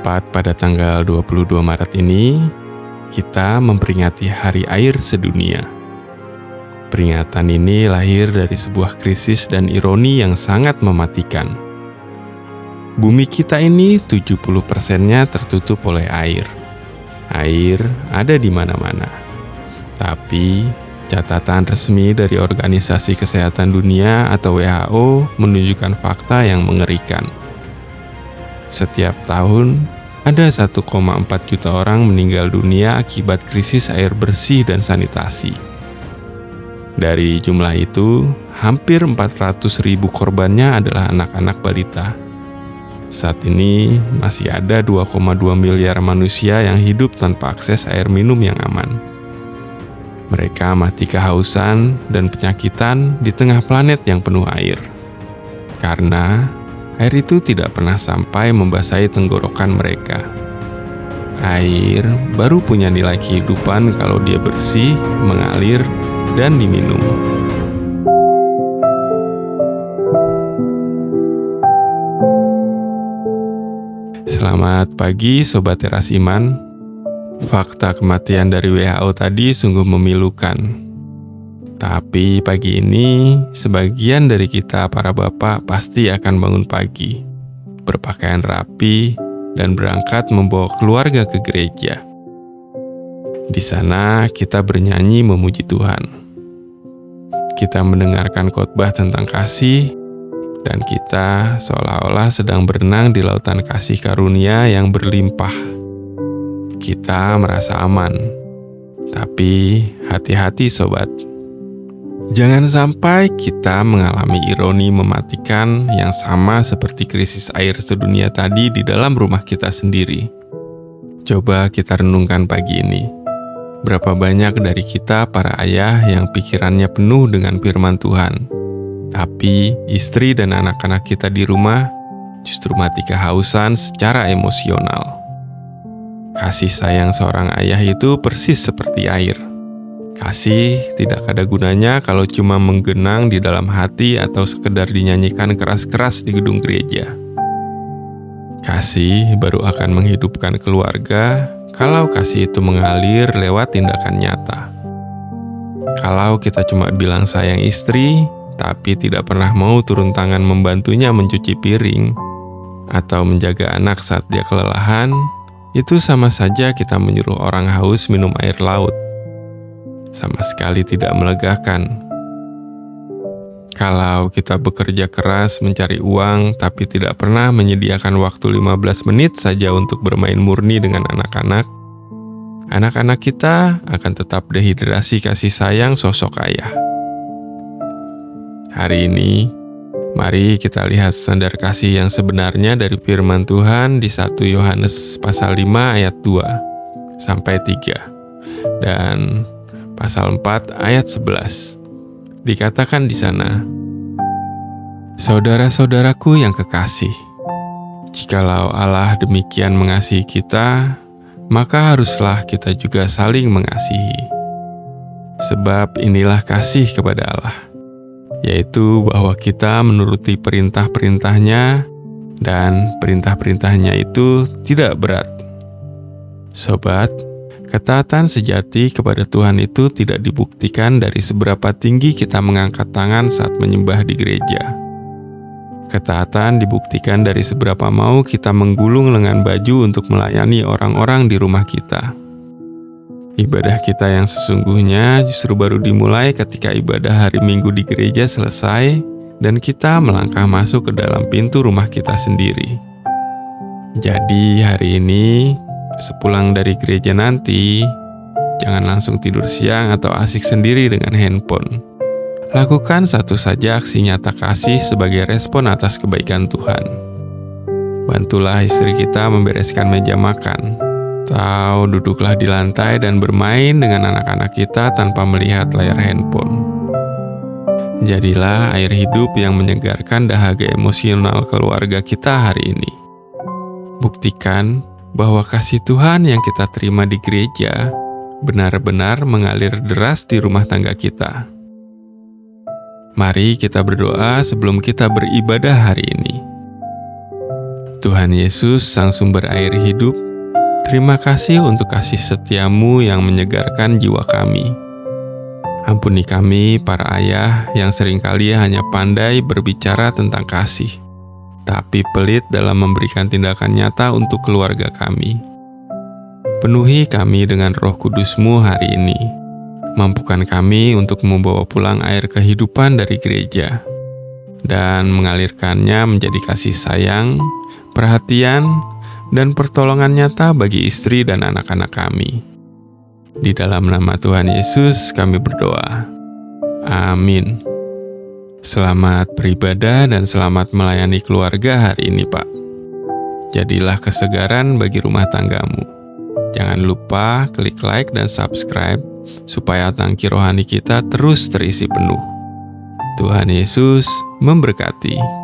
Tepat pada tanggal 22 Maret ini, kita memperingati Hari Air Sedunia. Peringatan ini lahir dari sebuah krisis dan ironi yang sangat mematikan. Bumi kita ini 70%-nya tertutup oleh air. Air ada di mana-mana. Tapi, catatan resmi dari Organisasi Kesehatan Dunia atau WHO menunjukkan fakta yang mengerikan. Setiap tahun, ada 1,4 juta orang meninggal dunia akibat krisis air bersih dan sanitasi. Dari jumlah itu, hampir 400.000 korbannya adalah anak-anak balita. Saat ini, masih ada 2,2 miliar manusia yang hidup tanpa akses air minum yang aman. Mereka mati kehausan dan penyakitan di tengah planet yang penuh air. Karena air itu tidak pernah sampai membasahi tenggorokan mereka. Air baru punya nilai kehidupan kalau dia bersih, mengalir, dan diminum. Selamat pagi Sobat Teras Iman. Fakta kematian dari WHO tadi sungguh memilukan. Tapi pagi ini, sebagian dari kita para bapak pasti akan bangun pagi, berpakaian rapi, dan berangkat membawa keluarga ke gereja. Di sana kita bernyanyi memuji Tuhan. Kita mendengarkan khotbah tentang kasih, dan kita seolah-olah sedang berenang di lautan kasih karunia yang berlimpah. Kita merasa aman, tapi hati-hati sobat. Jangan sampai kita mengalami ironi mematikan yang sama seperti krisis air sedunia tadi di dalam rumah kita sendiri. Coba kita renungkan pagi ini. Berapa banyak dari kita para ayah yang pikirannya penuh dengan firman Tuhan, tapi istri dan anak-anak kita di rumah justru mati kehausan secara emosional. Kasih sayang seorang ayah itu persis seperti air. Kasih tidak ada gunanya kalau cuma menggenang di dalam hati atau sekedar dinyanyikan keras-keras di gedung gereja. Kasih baru akan menghidupkan keluarga kalau kasih itu mengalir lewat tindakan nyata. Kalau kita cuma bilang sayang istri, tapi tidak pernah mau turun tangan membantunya mencuci piring atau menjaga anak saat dia kelelahan, itu sama saja kita menyuruh orang haus minum air laut. Sama sekali tidak melegakan. Kalau kita bekerja keras mencari uang tapi tidak pernah menyediakan waktu 15 menit saja untuk bermain murni dengan anak-anak, anak-anak kita akan tetap dehidrasi kasih sayang sosok ayah. Hari ini, mari kita lihat standar kasih yang sebenarnya dari firman Tuhan di 1 Yohanes pasal 5 ayat 2 sampai 3 dan pasal 4 ayat 11. Dikatakan di sana, "Saudara-saudaraku yang kekasih, jikalau Allah demikian mengasihi kita, maka haruslah kita juga saling mengasihi. Sebab inilah kasih kepada Allah, yaitu bahwa kita menuruti perintah-perintahnya, dan perintah-perintahnya itu tidak berat." Sobat, ketaatan sejati kepada Tuhan itu tidak dibuktikan dari seberapa tinggi kita mengangkat tangan saat menyembah di gereja. Ketaatan dibuktikan dari seberapa mau kita menggulung lengan baju untuk melayani orang-orang di rumah kita. Ibadah kita yang sesungguhnya justru baru dimulai ketika ibadah hari Minggu di gereja selesai dan kita melangkah masuk ke dalam pintu rumah kita sendiri. Jadi hari ini, sepulang dari gereja nanti, jangan langsung tidur siang atau asik sendiri dengan handphone. Lakukan satu saja aksi nyata kasih sebagai respon atas kebaikan Tuhan. Bantulah istri kita membereskan meja makan, atau duduklah di lantai dan bermain dengan anak-anak kita tanpa melihat layar handphone. Jadilah air hidup yang menyegarkan dahaga emosional keluarga kita hari ini. Buktikan bahwa kasih Tuhan yang kita terima di gereja benar-benar mengalir deras di rumah tangga kita. Mari kita berdoa sebelum kita beribadah hari ini. Tuhan Yesus, Sang Sumber Air Hidup, terima kasih untuk kasih setiamu yang menyegarkan jiwa kami. Ampuni kami, para ayah yang seringkali hanya pandai berbicara tentang kasih, tapi pelit dalam memberikan tindakan nyata untuk keluarga kami. Penuhi kami dengan Roh Kudus-Mu hari ini. Mampukan kami untuk membawa pulang air kehidupan dari gereja dan mengalirkannya menjadi kasih sayang, perhatian, dan pertolongan nyata bagi istri dan anak-anak kami. Di dalam nama Tuhan Yesus kami berdoa. Amin. Selamat beribadah dan selamat melayani keluarga hari ini, Pak. Jadilah kesegaran bagi rumah tanggamu. Jangan lupa klik like dan subscribe supaya tangki rohani kita terus terisi penuh. Tuhan Yesus memberkati.